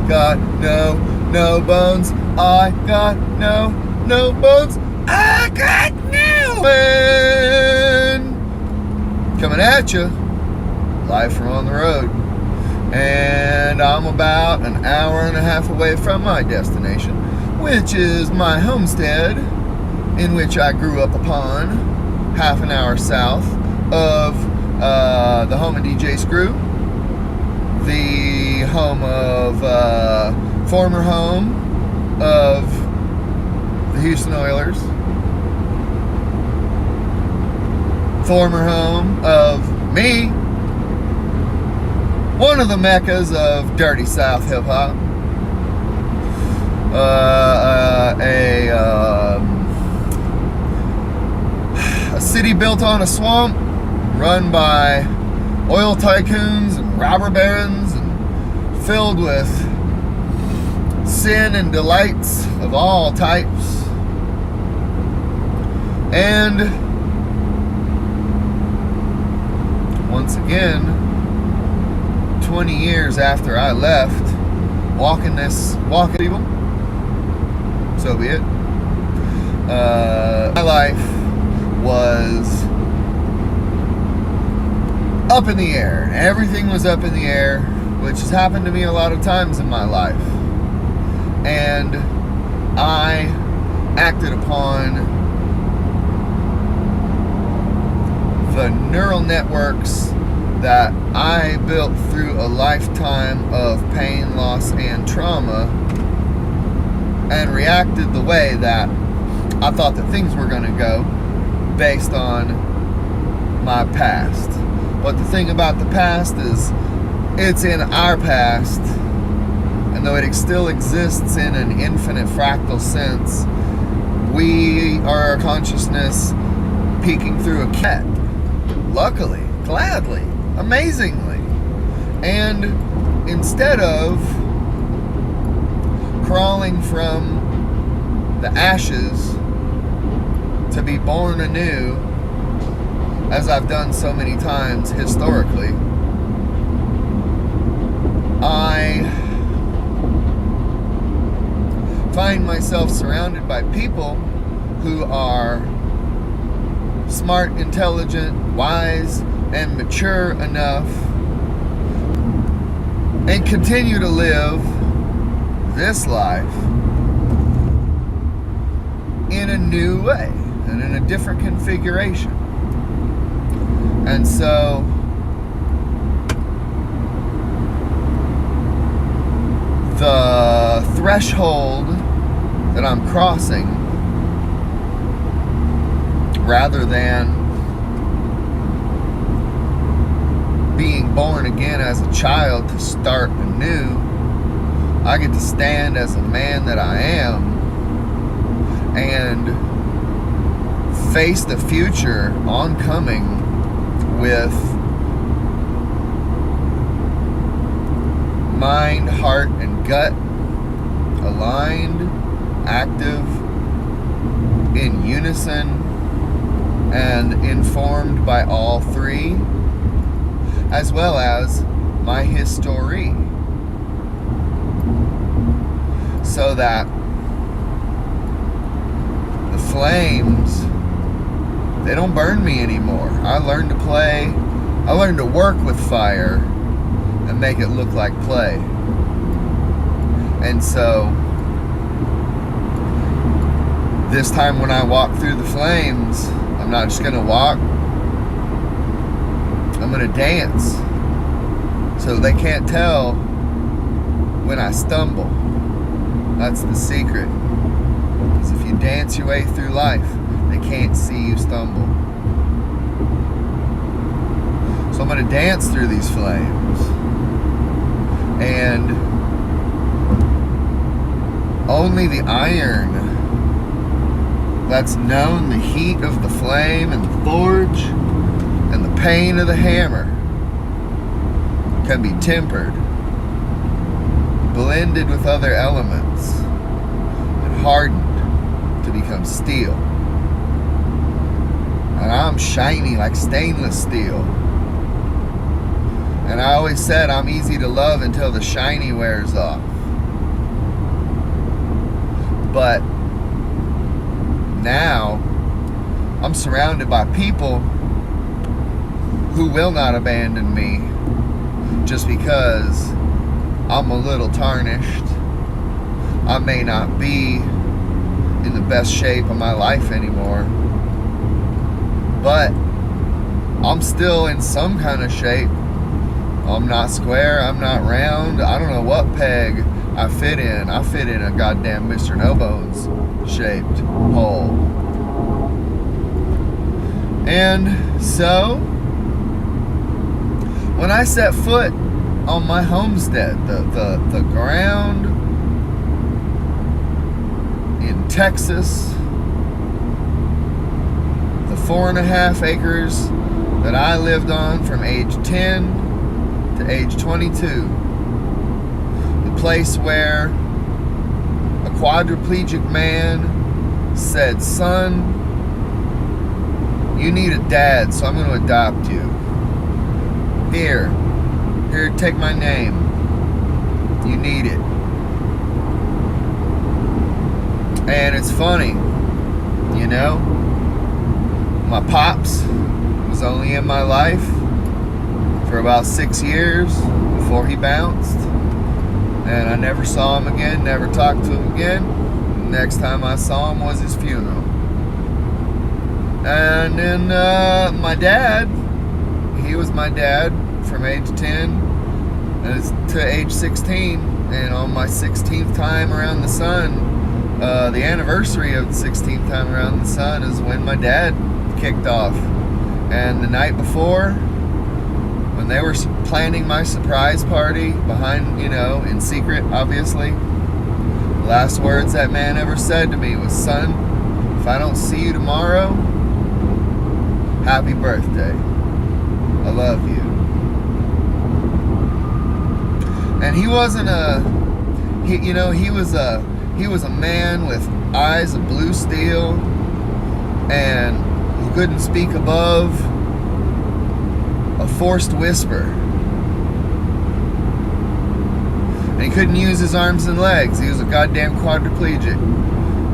got no bones. I got no bones. I got no wind. Coming at you, live from on the road. And I'm about an hour and a half away from my destination, which is my homestead, in which I grew up upon, half an hour south of the home of DJ Screw, the home of former home of the Houston Oilers, former home of me, one of the meccas of dirty South hip hop, a city built on a swamp, run by oil tycoons and robber barons, and filled with sin and delights of all types. And once again, 20 years after I left, walking people, so be it. My life was up in the air. Everything was up in the air, which has happened to me a lot of times in my life. And I acted upon the neural networks that I built through a lifetime of pain, loss, and trauma, and reacted the way that I thought that things were going to go based on my past. But the thing about the past is, it's in our past, and though it still exists in an infinite fractal sense, we are a consciousness peeking through a cat. Luckily, gladly, amazingly. And instead of crawling from the ashes to be born anew, as I've done so many times historically, I find myself surrounded by people who are smart, intelligent, wise, and mature enough, and continue to live this life in a new way and in a different configuration. And so the threshold that I'm crossing, rather than being born again as a child to start anew, I get to stand as a man that I am and face the future oncoming with mind, heart, and gut aligned, active, in unison, and informed by all three, as well as my history, so that the flames, they don't burn me anymore. I learned to work with fire and make it look like play. And so this time when I walk through the flames, I'm not just gonna walk, I'm gonna dance, so they can't tell when I stumble. That's the secret, is if you dance your way through life, they can't see you stumble. So I'm gonna dance through these flames, and only the iron that's known the heat of the flame and the forge and the pain of the hammer can be tempered, blended with other elements, and hardened to become steel. And I'm shiny like stainless steel. And I always said I'm easy to love until the shiny wears off. But now I'm surrounded by people who will not abandon me just because I'm a little tarnished. I may not be in the best shape of my life anymore, but I'm still in some kind of shape. I'm not square, I'm not round, I don't know what peg I fit in. I fit in a goddamn Mr. No Bones shaped hole. And so, when I set foot on my homestead, the ground in Texas, the 4.5 acres that I lived on from age 10 to age 22, the place where a quadriplegic man said, "Son, you need a dad, so I'm going to adopt you. Here, take my name. You need it." And it's funny, you know, my pops was only in my life for about 6 years before he bounced, and I never saw him again, never talked to him again. Next time I saw him was his funeral. And then my dad, he was my dad from age 10 to age 16, and on my 16th time around the sun, the anniversary of the 16th time around the sun is when my dad kicked off. And the night before, when they were planning my surprise party behind, in secret, obviously, the last words that man ever said to me was, "Son, if I don't see you tomorrow, happy birthday. I love you." And he wasn't he was a man with eyes of blue steel, and who couldn't speak above a forced whisper. And he couldn't use his arms and legs. He was a goddamn quadriplegic.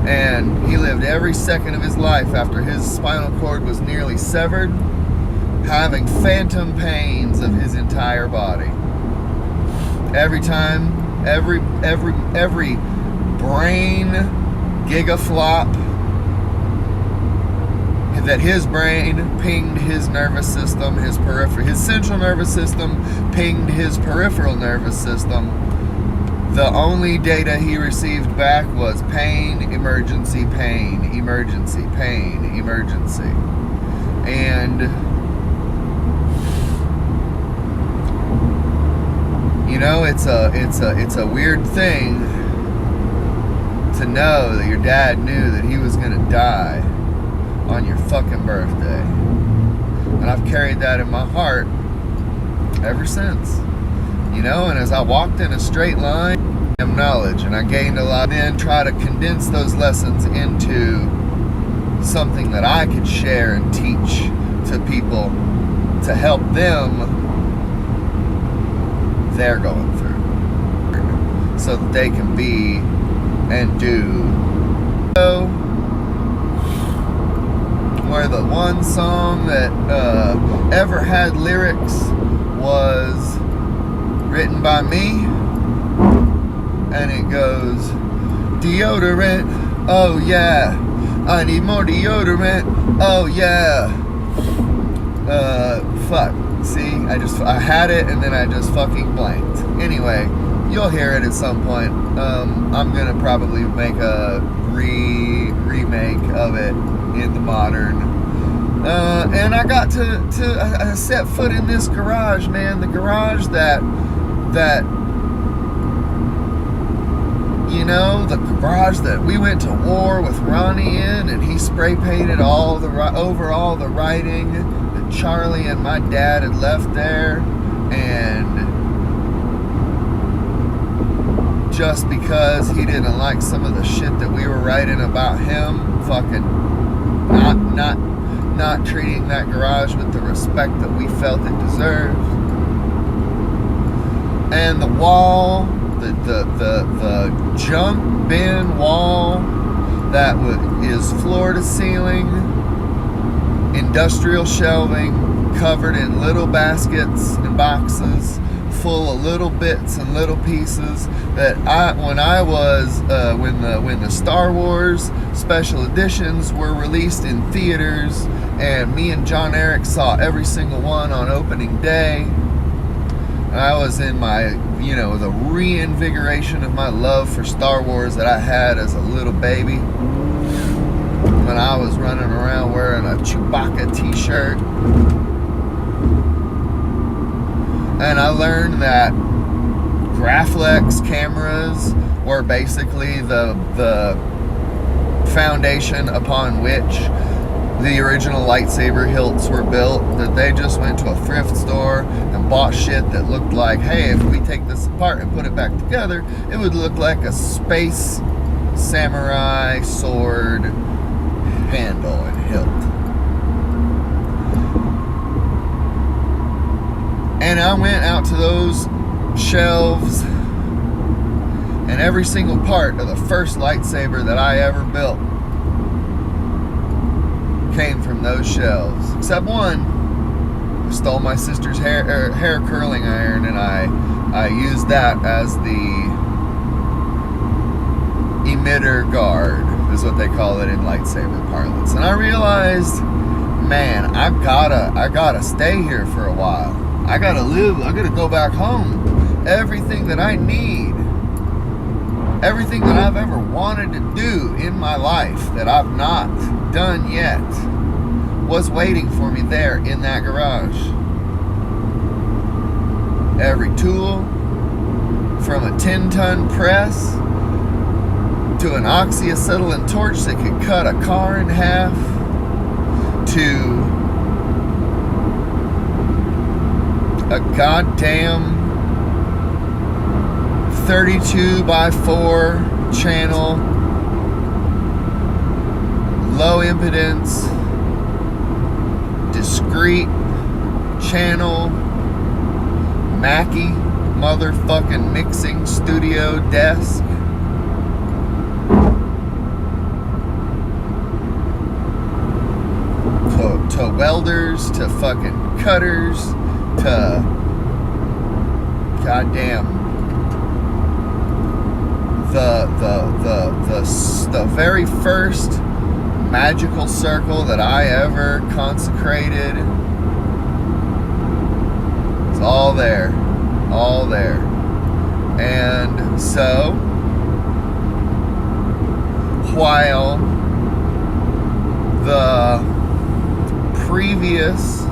And he lived every second of his life after his spinal cord was nearly severed, having phantom pains of his entire body. Every time, every brain gigaflop that his brain pinged his nervous system, his central nervous system pinged his peripheral nervous system. The only data he received back was pain, emergency, pain, emergency, pain, emergency. And it's a weird thing to know that your dad knew that he was gonna die on your fucking birthday. And I've carried that in my heart ever since. And as I walked in a straight line of knowledge, and I gained a lot, then try to condense those lessons into something that I could share and teach to people to help them they're going through, so that they can be and do. So, where the one song that ever had lyrics was written by me, and it goes, "Deodorant, oh yeah, I need more deodorant, oh yeah." Fuck. See, I had it and then I just fucking blanked. Anyway, you'll hear it at some point. I'm gonna probably make a remake of it in the modern. And I got I set foot in this garage, man. The garage that the garage that we went to war with Ronnie in, and he spray painted over all the writing that Charlie and my dad had left there. And just because he didn't like some of the shit that we were writing about him, fucking not treating that garage with the respect that we felt it deserved. And the wall the junk bin wall that is floor to ceiling, industrial shelving covered in little baskets and boxes full of little bits and little pieces that when the Star Wars special editions were released in theaters, and me and John Eric saw every single one on opening day. I was in my, the reinvigoration of my love for Star Wars that I had as a little baby, when I was running around wearing a Chewbacca t-shirt. And I learned that Graflex cameras were basically the foundation upon which the original lightsaber hilts were built, that they just went to a thrift store and bought shit that looked like, hey, if we take this apart and put it back together, it would look like a space samurai sword handle and hilt. And I went out to those shelves, and every single part of the first lightsaber that I ever built came from those shelves, except one. I stole my sister's hair curling iron, and I used that as the emitter guard, is what they call it in lightsaber parlance. And I realized, man, I gotta stay here for a while. I gotta live. I gotta go back home. Everything that I need, everything that I've ever wanted to do in my life that I've not done yet, was waiting for me there in that garage. Every tool, from a 10-ton press to an oxyacetylene torch that could cut a car in half, to a goddamn 32x4 channel, low impedance, discrete channel, Mackie motherfucking mixing studio desk. To welders, to fucking cutters, to goddamn the very first magical circle that I ever consecrated. It's all there, all there. And so, while the previous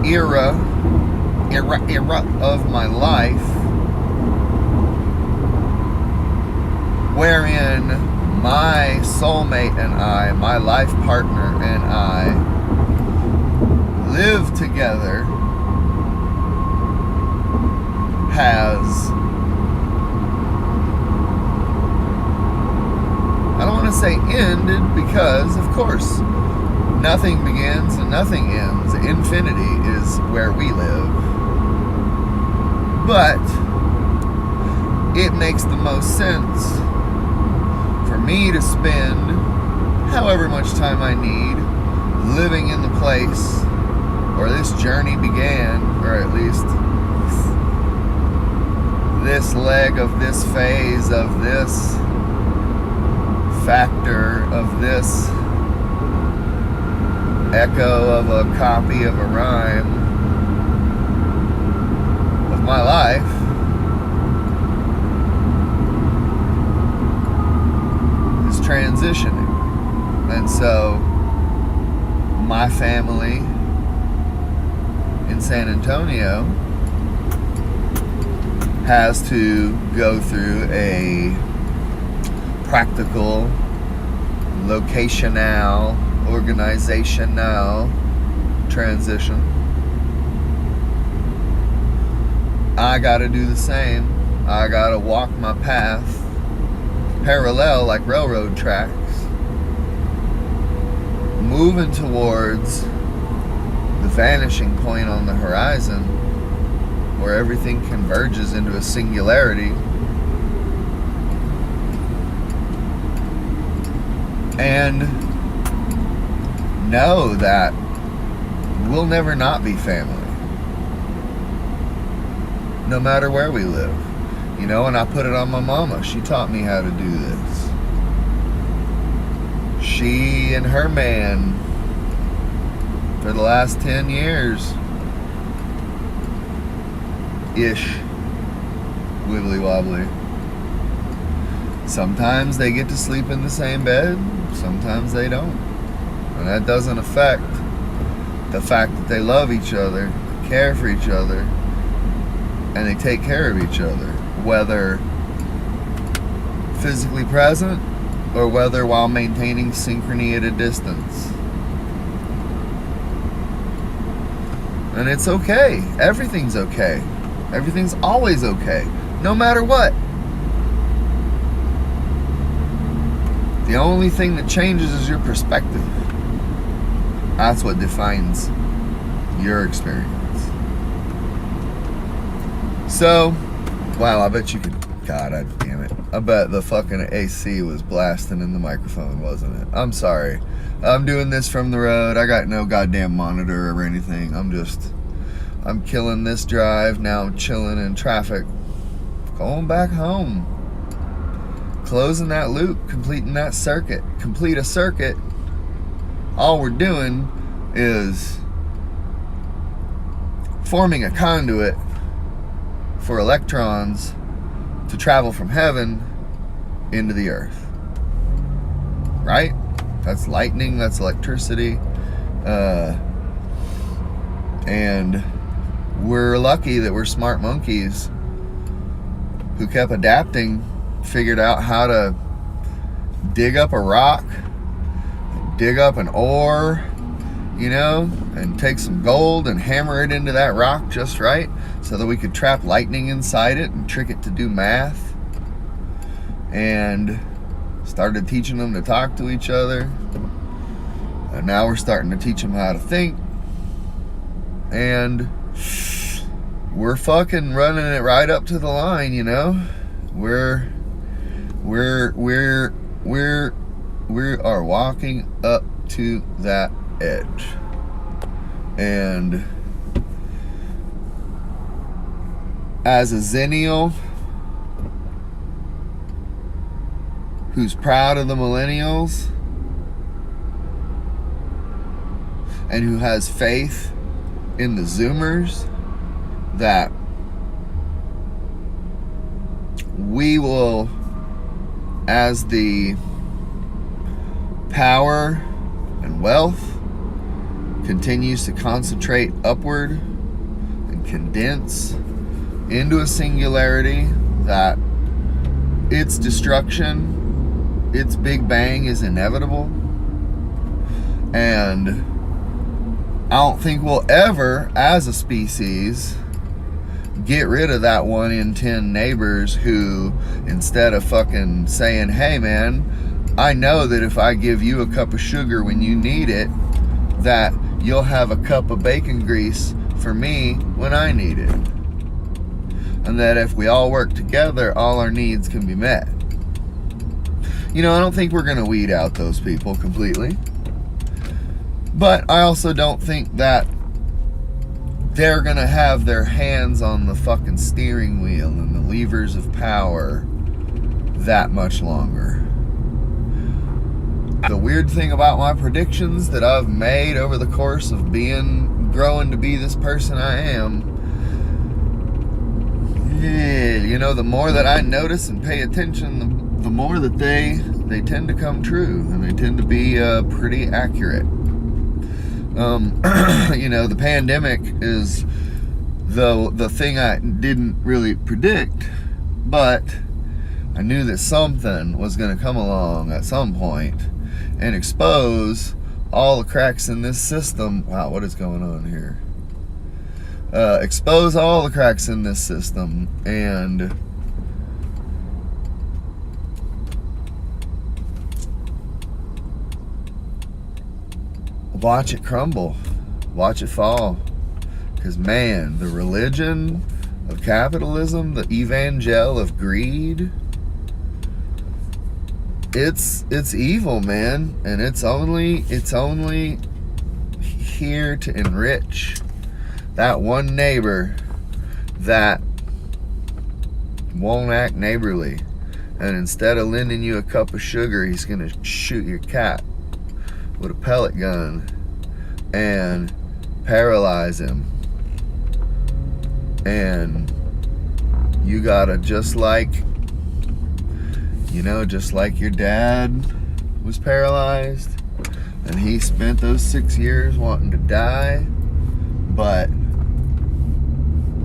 era of my life, wherein my soulmate and I, my life partner and I, live together, has, I don't want to say ended, because of course nothing begins and nothing ends. Infinity is where we live. But it makes the most sense for me to spend however much time I need living in the place where this journey began, or at least this leg of this phase of this factor of this echo of a copy of a rhyme of my life. Is transitioning. And so my family in San Antonio has to go through a practical, locational, organizational transition. I gotta do the same. I gotta walk my path parallel like railroad tracks, moving towards the vanishing point on the horizon where everything converges into a singularity. And know that we'll never not be family, no matter where we live. You know, and I put it on my mama. She taught me how to do this. She and her man, for the last 10 years ish, wibbly wobbly. Sometimes they get to sleep in the same bed, sometimes they don't. And that doesn't affect the fact that they love each other, care for each other, and they take care of each other, whether physically present or whether while maintaining synchrony at a distance. And it's okay. Everything's okay. Everything's always okay, no matter what. The only thing that changes is your perspective. That's what defines your experience. So, wow, I bet you could, God damn it. I bet the fucking AC was blasting in the microphone, wasn't it? I'm sorry. I'm doing this from the road. I got no goddamn monitor or anything. I'm killing this drive. Now I'm chilling in traffic. Going back home. Closing that loop, completing that circuit. Complete a circuit. All we're doing is forming a conduit for electrons to travel from heaven into the earth. Right? That's lightning, that's electricity. And we're lucky that we're smart monkeys who kept adapting, figured out how to dig up a rock, dig up an ore, you know, and take some gold and hammer it into that rock just right so that we could trap lightning inside it and trick it to do math. And started teaching them to talk to each other. And now we're starting to teach them how to think. And we're fucking running it right up to the line, you know. We are walking up to that edge. And as a Zennial who's proud of the millennials and who has faith in the Zoomers, that we will, as the power and wealth continues to concentrate upward and condense into a singularity, that its destruction, its Big Bang is inevitable. And I don't think we'll ever, as a species, get rid of that 1 in 10 neighbors who, instead of fucking saying, hey man, I know that if I give you a cup of sugar when you need it, that you'll have a cup of bacon grease for me when I need it. And that if we all work together, all our needs can be met. You know, I don't think we're going to weed out those people completely. But I also don't think that they're going to have their hands on the fucking steering wheel and the levers of power that much longer. The weird thing about my predictions that I've made over the course of growing to be this person I am, you know, the more that I notice and pay attention, the more that they tend to come true, and they tend to be pretty accurate. You know, the pandemic is the thing I didn't really predict, but I knew that something was going to come along at some point and expose all the cracks in this system. Wow, what is going on here? Expose all the cracks in this system and watch it crumble, watch it fall. Because man, the religion of capitalism, the evangel of greed. It's evil, man, and it's only here to enrich that one neighbor that won't act neighborly, and instead of lending you a cup of sugar, he's gonna shoot your cat with a pellet gun and paralyze him. And you gotta, just like your dad was paralyzed, and he spent those 6 years wanting to die, but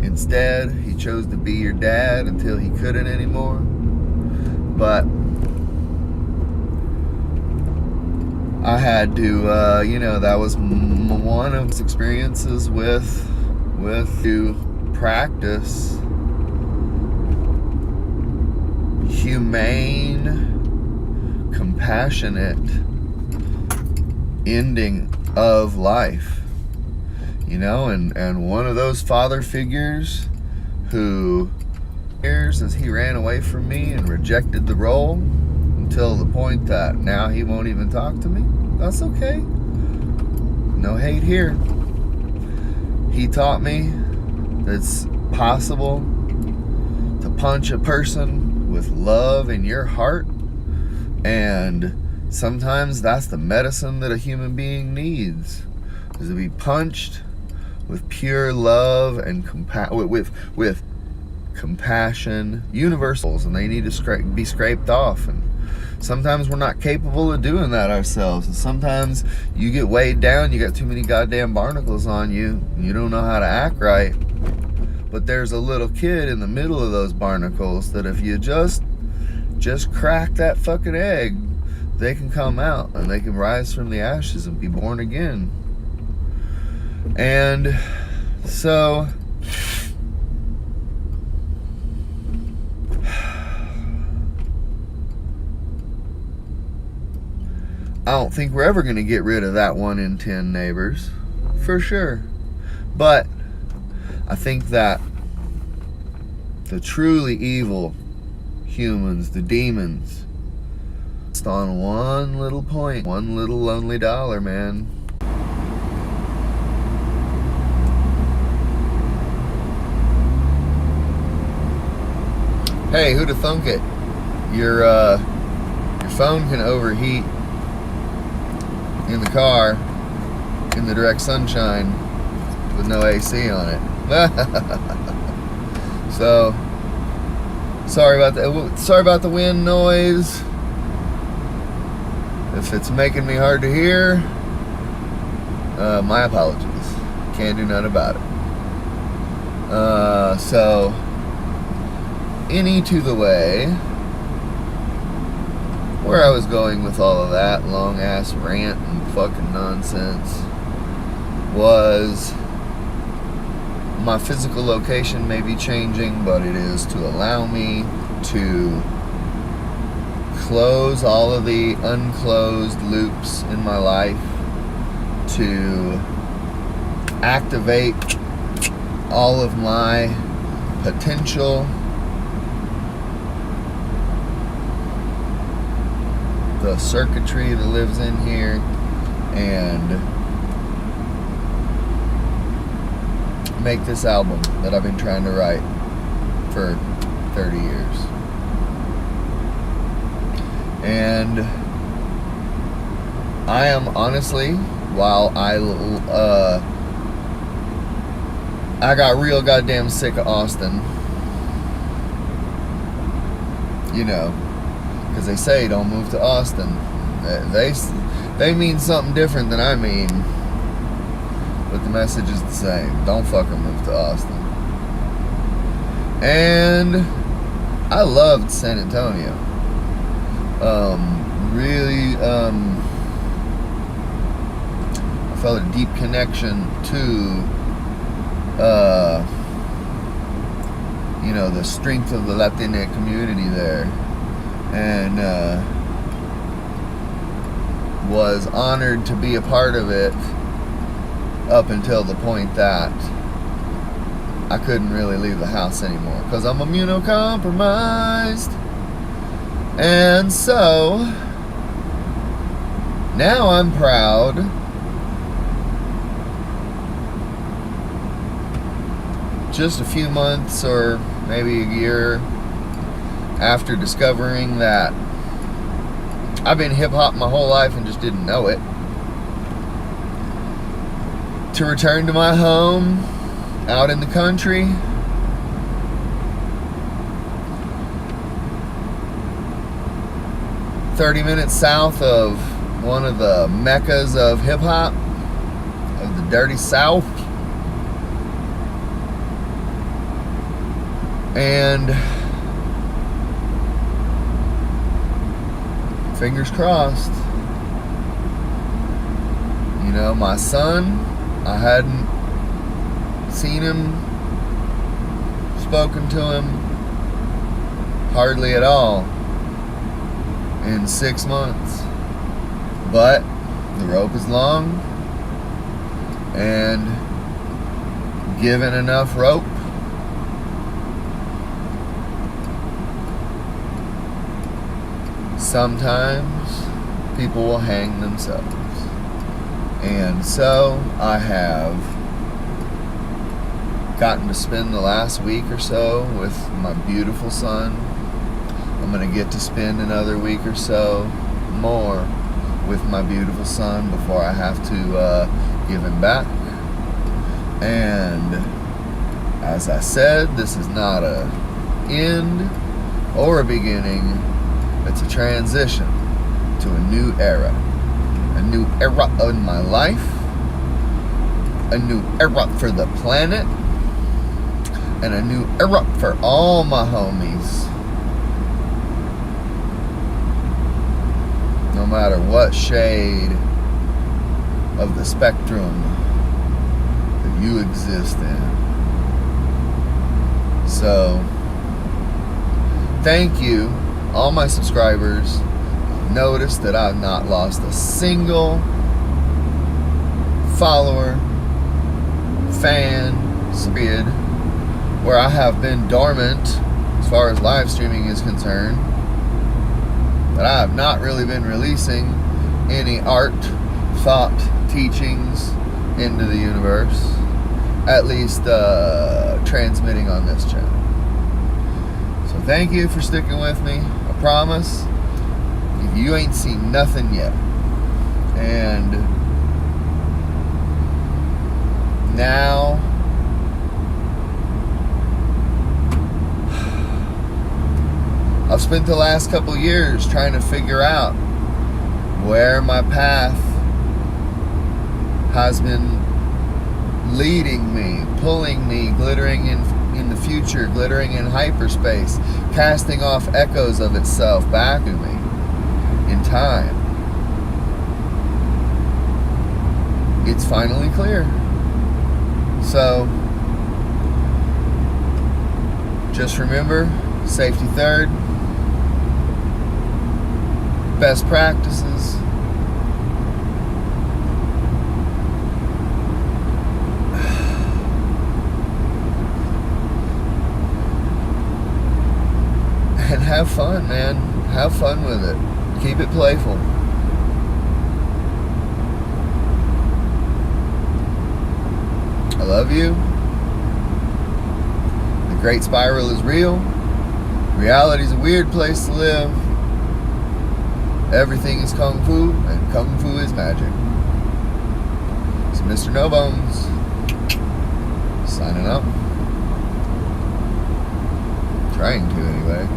instead he chose to be your dad until he couldn't anymore. But I had to, that was one of his experiences with to practice humane, compassionate ending of life. And one of those father figures who, as he ran away from me and rejected the role until the point that now he won't even talk to me. That's okay. No hate here. He taught me that it's possible to punch a person with love in your heart, and sometimes that's the medicine that a human being needs, is to be punched with pure love and with compassion, universals, and they need to be scraped off. And sometimes we're not capable of doing that ourselves, and sometimes you get weighed down, you got too many goddamn barnacles on you, and you don't know how to act right. But there's a little kid in the middle of those barnacles that if you just crack that fucking egg, they can come out and they can rise from the ashes and be born again. And so I don't think we're ever going to get rid of that 1 in 10 neighbors, for sure. But I think that the truly evil humans, the demons, just on one little point, one little lonely dollar, man. Hey, who'da thunk it? Your phone can overheat in the car in the direct sunshine with no AC on it. So sorry about that. Sorry about the wind noise. If it's making me hard to hear, my apologies. Can't do nothing about it. So any to the way, where I was going with all of that long ass rant and fucking nonsense was, my physical location may be changing, but it is to allow me to close all of the unclosed loops in my life, to activate all of my potential, the circuitry that lives in here, and make this album that I've been trying to write for 30 years. And I am honestly, while I got real goddamn sick of Austin, because they say don't move to Austin. They mean something different than I mean, but the message is the same. Don't fucking move to Austin. And I loved San Antonio. Really, I felt a deep connection to, the strength of the Latina community there, and was honored to be a part of it up until the point that I couldn't really leave the house anymore because I'm immunocompromised. And so now I'm proud just a few months or maybe a year after discovering that I've been hip-hop my whole life and just didn't know it, to return to my home out in the country. "30 minutes south of one of the meccas of hip-hop, of the dirty South. And fingers crossed. You know, my son, I hadn't seen him, spoken to him hardly at all in 6 months. But the rope is long, and given enough rope, sometimes people will hang themselves. And so I have gotten to spend the last week or so with my beautiful son. I'm going to get to spend another week or so more with my beautiful son before I have to give him back. And as I said, this is not an end or a beginning. It's a transition to a new era. A new era in my life. A new era for the planet. And a new era for all my homies. No matter what shade of the spectrum that you exist in. So, thank you, all my subscribers. Notice that I've not lost a single follower, fan, spirit, where I have been dormant as far as live streaming is concerned. But I have not really been releasing any art, thought, teachings into the universe. At least transmitting on this channel. So thank you for sticking with me. I promise you ain't seen nothing yet. And now I've spent the last couple years trying to figure out where my path has been leading me, pulling me, glittering in the future, glittering in hyperspace, casting off echoes of itself back to me in time. It's finally clear. So, just remember, safety third, best practices, and have fun, man. Have fun with it. Keep it playful. I love you. The Great Spiral is real. Reality's a weird place to live. Everything is Kung Fu, and Kung Fu is magic. So Mr. No Bones, signing up. Trying to, anyway.